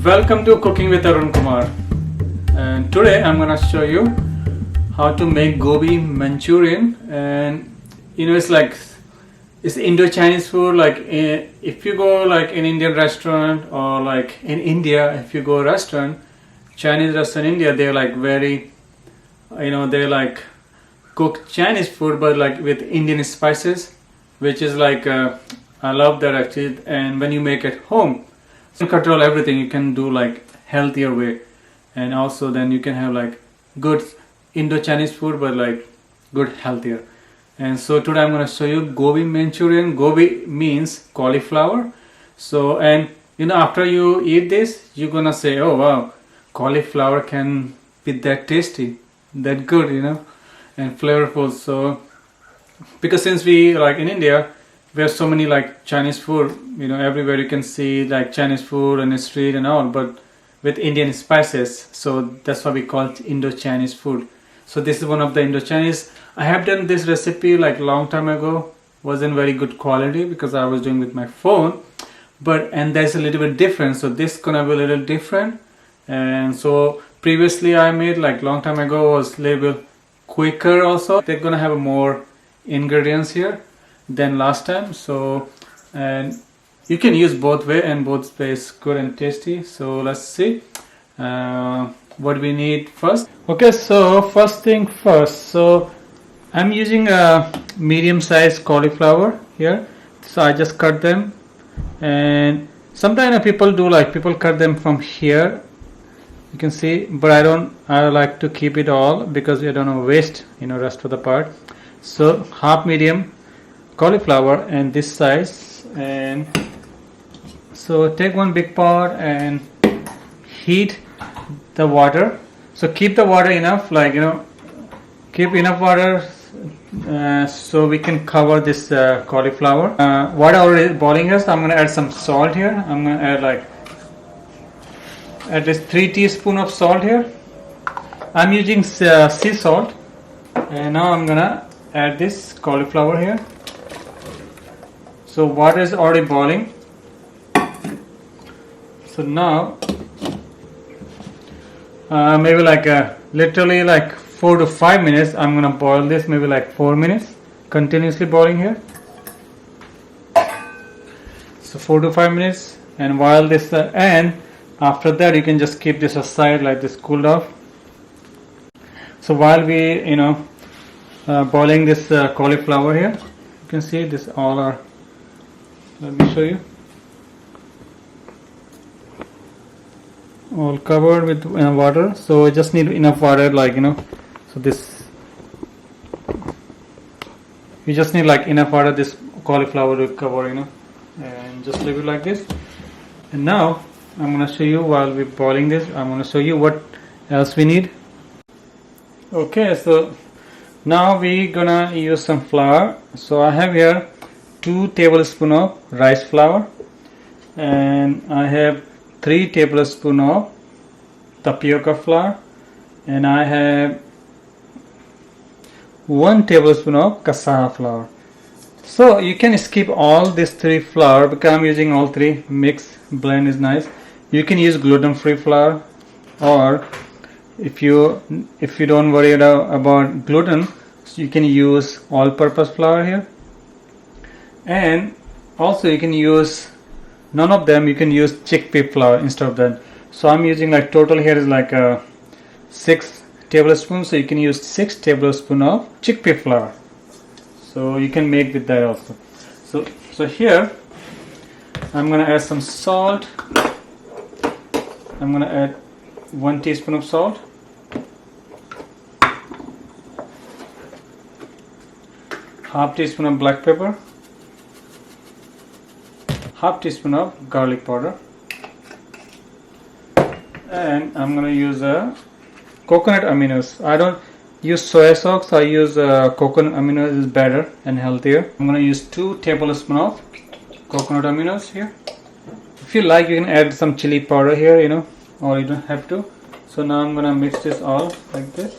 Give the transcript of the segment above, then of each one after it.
Welcome to Cooking with Arun Kumar, and today I'm gonna show you how to make Gobi Manchurian. And it's Indo-Chinese food. Like if you go like in Indian restaurant, or like in India, if you go restaurant, Chinese restaurant in India, they're like very, they like cook Chinese food but like with Indian spices, which is like I love that actually. And when you make it home, you control everything. You can do like healthier way, and also then you can have like good Indo-Chinese food but like good healthier. And so today I'm going to show you Gobi Manchurian. Gobi means cauliflower. So, and after you eat this, you're gonna say, oh wow, cauliflower can be that tasty, that good, and flavorful. So because since we like in India, we have so many like Chinese food, everywhere you can see like Chinese food on the street and all, but with Indian spices. So that's why we call it Indo-Chinese food. So this is one of the Indo-Chinese. I have done this recipe like long time ago. Wasn't very good quality because I was doing with my phone, and there's a little bit different. So this gonna be a little different. And so previously I made like long time ago was a little bit quicker also. They're gonna have more ingredients here than last time. So, and you can use both way, and both way is good and tasty. So let's see what we need first. Okay, so first thing first. So I'm using a medium sized cauliflower here. So I just cut them, and sometimes people cut them from here, you can see, but I like to keep it all because I don't want to waste rest of the part. So half medium cauliflower and this size. And so take one big pot and heat the water. So keep the water enough, keep enough water so we can cover this cauliflower. Water already boiling here, so I'm going to add some salt here. I'm going to add like at least 3 teaspoons of salt here. I'm using sea salt. And now I'm going to add this cauliflower here. So water is already boiling. So now maybe like literally like 4 to 5 minutes. I'm gonna boil this maybe like 4 minutes, continuously boiling here. So 4 to 5 minutes, and while this and after that you can just keep this aside, like this cooled off. So while we boiling this cauliflower here, you can see this all are, let me show you, all covered with water. So I just need enough water, so this, you just need like enough water this cauliflower to cover, and just leave it like this. And now I'm gonna show you, while we're boiling this, I'm gonna show you what else we need. Okay, so now we're gonna use some flour. So I have here 2 tablespoons of rice flour, and I have 3 tablespoons of tapioca flour, and I have 1 tablespoon of cassava flour. So you can skip all these 3 flour because I'm using all 3. Mix blend is nice. You can use gluten-free flour, or if you don't worry about gluten, so you can use all-purpose flour here. And also you can use none of them, you can use chickpea flour instead of that. So I'm using like total here is like 6 tablespoons, so you can use 6 tablespoons of chickpea flour. So you can make with that also. So here I'm gonna add some salt. I'm gonna add 1 teaspoon of salt, half teaspoon of black pepper, half teaspoon of garlic powder, and I'm gonna use a coconut aminos. I don't use soy sauce, I use coconut aminos, is better and healthier. I'm gonna use 2 tablespoons of coconut aminos here. If you like, you can add some chili powder here, or you don't have to. So now I'm gonna mix this all like this.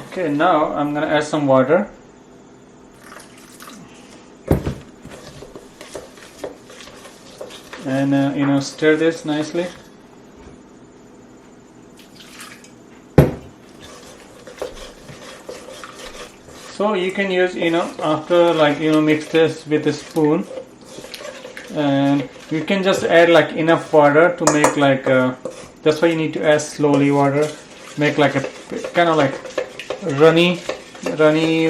Okay, now I'm gonna add some water. and stir this nicely. So you can use, after mix this with a spoon, and you can just add like enough water to make like that's why you need to add slowly water, make like a kind of like runny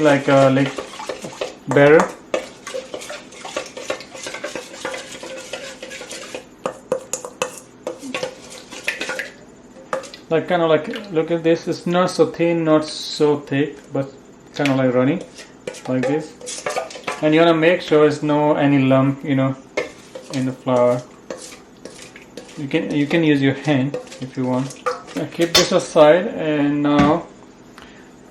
like batter. Like kind of like, look at this, it's not so thin, not so thick, but kind of like runny like this. And you want to make sure there's no any lump in the flour. You can use your hand if you want. Now keep this aside, and now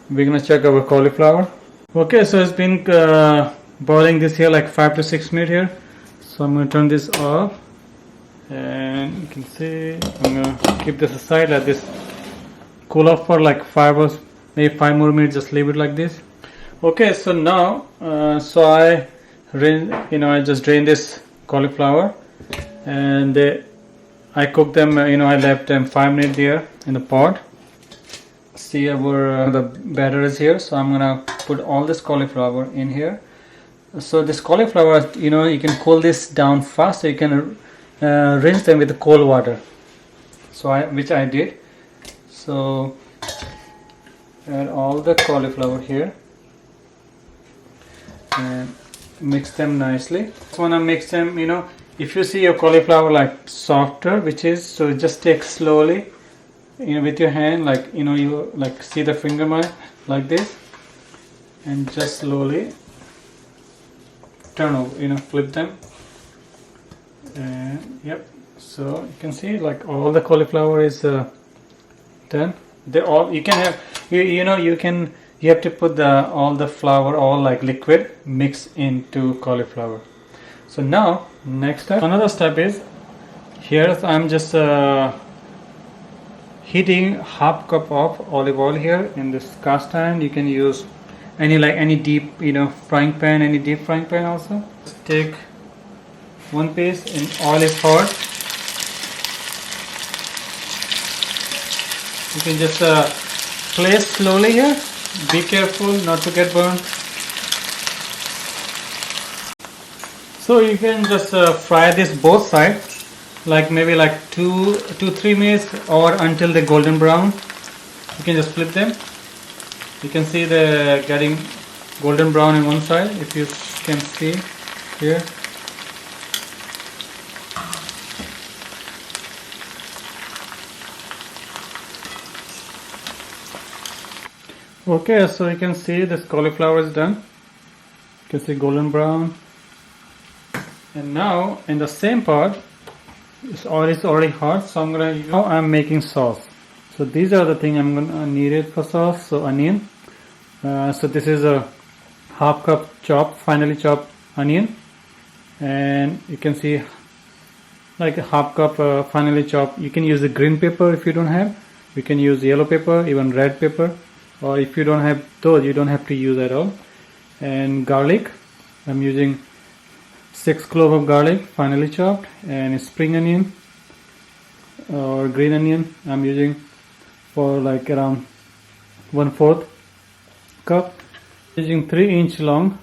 we're gonna check our cauliflower. Okay, so it's been boiling this here like 5 to 6 minutes here. So I'm gonna turn this off, and you can see I'm gonna keep this aside, let this cool off for like 5 or maybe 5 more minutes. Just leave it like this. Okay, so now I just drained this cauliflower, and I cooked them. I left them 5 minutes there in the pot. See, our the batter is here, so I'm gonna put all this cauliflower in here. So this cauliflower, you can cool this down fast, so you can rinse them with the cold water. So which I did. So add all the cauliflower here and mix them nicely. Just wanna mix them. If you see your cauliflower like softer, which is, so just take slowly, with your hand, like you like see the finger mark like this, and just slowly turn over, flip them, and yep. So you can see like all the cauliflower is done. They all, you can have, you have to put all the flour, all like liquid, mix into cauliflower. So now next step, another step is here I'm just heating half cup of olive oil here in this cast iron. You can use any deep frying pan, any deep frying pan also. Just take one piece, and oil is hot. You can just place slowly here. Be careful not to get burned. So you can just fry this both sides, like maybe like 2-3 minutes, or until they're golden brown. You can just flip them. You can see they're getting golden brown on one side, if you can see here. Okay, so you can see this cauliflower is done. You can see golden brown. And now in the same pot, this oil is already hot, so I'm making sauce. So these are the things I'm gonna need it for sauce. So onion. So this is a half cup finely chopped onion, and you can see like a half cup finely chopped. You can use the green pepper if you don't have. You can use yellow pepper, even red pepper, or if you don't have those, you don't have to use at all. And garlic, I'm using 6 cloves of garlic finely chopped, and spring onion or green onion I'm using for like around 1/4 cup. Using 3-inch long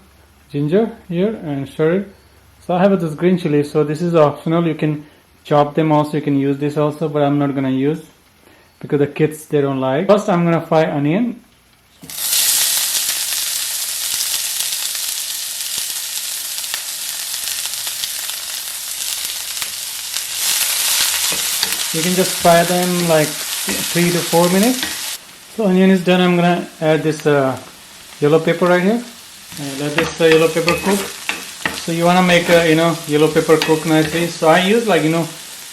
ginger here and shredded. So I have this green chili, so this is optional. You can chop them also, you can use this also, but I'm not gonna use because the kids, they don't like. First I'm gonna fry onion. You can just fry them like 3 to 4 minutes. So onion is done. I'm gonna add this yellow pepper right here. And let this yellow pepper cook. So you wanna make yellow pepper cook nicely. So I use like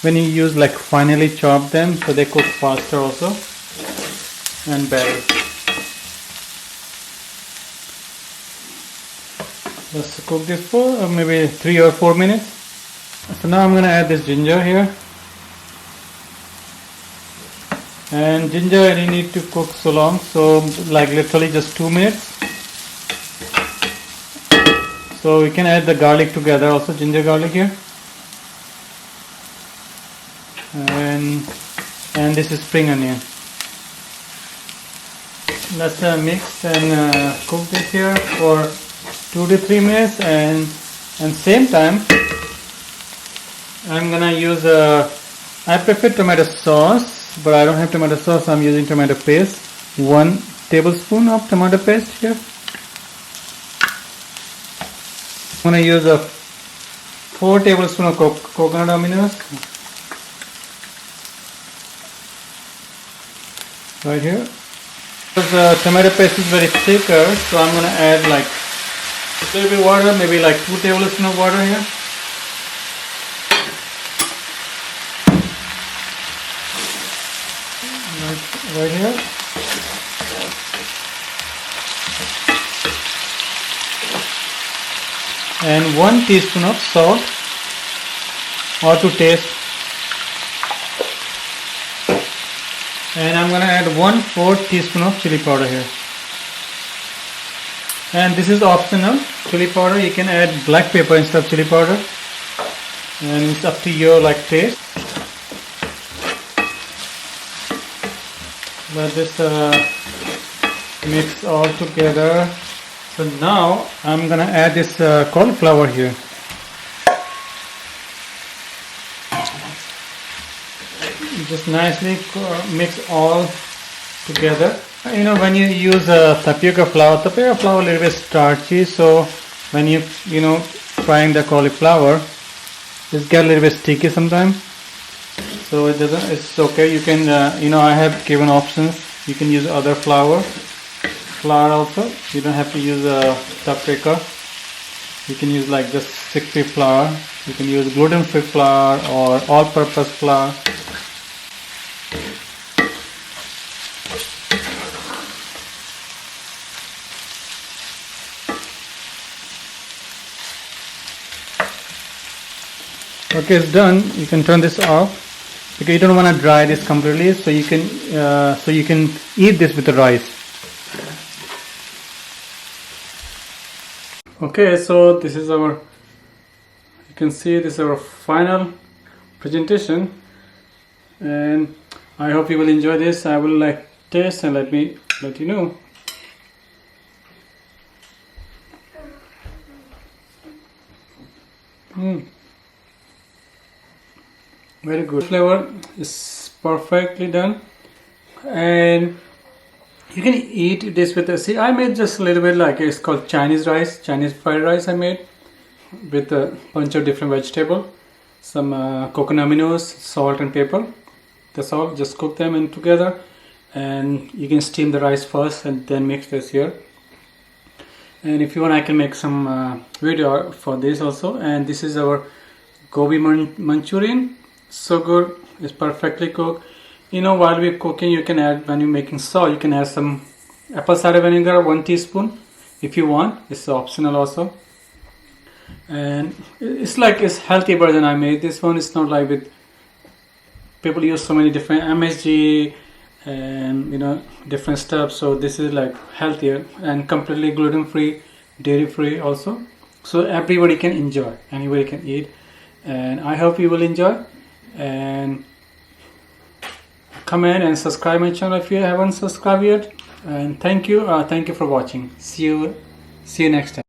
when you use like finely chop them, so they cook faster also and better. Let's cook this for maybe 3 or 4 minutes. So now I'm gonna add this ginger here. And ginger, I didn't need to cook so long, so like literally just 2 minutes. So we can add the garlic together also, ginger garlic here. and this is spring onion. Let's mix and cook this here for 2 to 3 minutes, and same time I'm gonna use I prefer tomato sauce, but I don't have tomato sauce, I'm using tomato paste. 1 tablespoon of tomato paste here. I'm gonna use 4 tablespoons of coconut aminos right here. Because the tomato paste is very thicker, so I'm gonna add like a little bit water, maybe like 2 tablespoons of water here. Right here. And 1 teaspoon of salt, or to taste. And I'm gonna add 1/4 teaspoon of chili powder here. And this is optional, chili powder. You can add black pepper instead of chili powder, and it's up to your taste. Let this mix all together. So now I'm gonna add this cauliflower here. Just nicely mix all together. You know, when you use tapioca flour a little bit starchy, so when you frying the cauliflower, it's get a little bit sticky sometimes. So it's okay. You can I have given options. You can use other flour also. You don't have to use tapioca. You can use like just 6-free flour. You can use gluten-free flour or all-purpose flour. Okay, it's done. You can turn this off because you don't want to dry this completely, so you can eat this with the rice. Okay, so this is our, you can see this is our final presentation, and I hope you will enjoy this. I will taste and let you know. Very good. Flavor is perfectly done, and you can eat this with see, I made just a little bit it's called Chinese fried rice. I made with a bunch of different vegetables, some coconut aminos, salt and pepper. That's all. Just cook them in together, and you can steam the rice first and then mix this here. And if you want, I can make some video for this also. And this is our Gobi Manchurian. So good. It's perfectly cooked. While we're cooking, you can add, when you're making sauce, you can add some apple cider vinegar, 1 teaspoon if you want. It's optional also. And it's healthy version I made. This one is not like with people use so many different MSG and different stuff. So this is healthier and completely gluten free, dairy free also. So everybody can enjoy, anybody can eat, and I hope you will enjoy. And comment and subscribe my channel if you haven't subscribed yet. And thank you for watching. See you next time.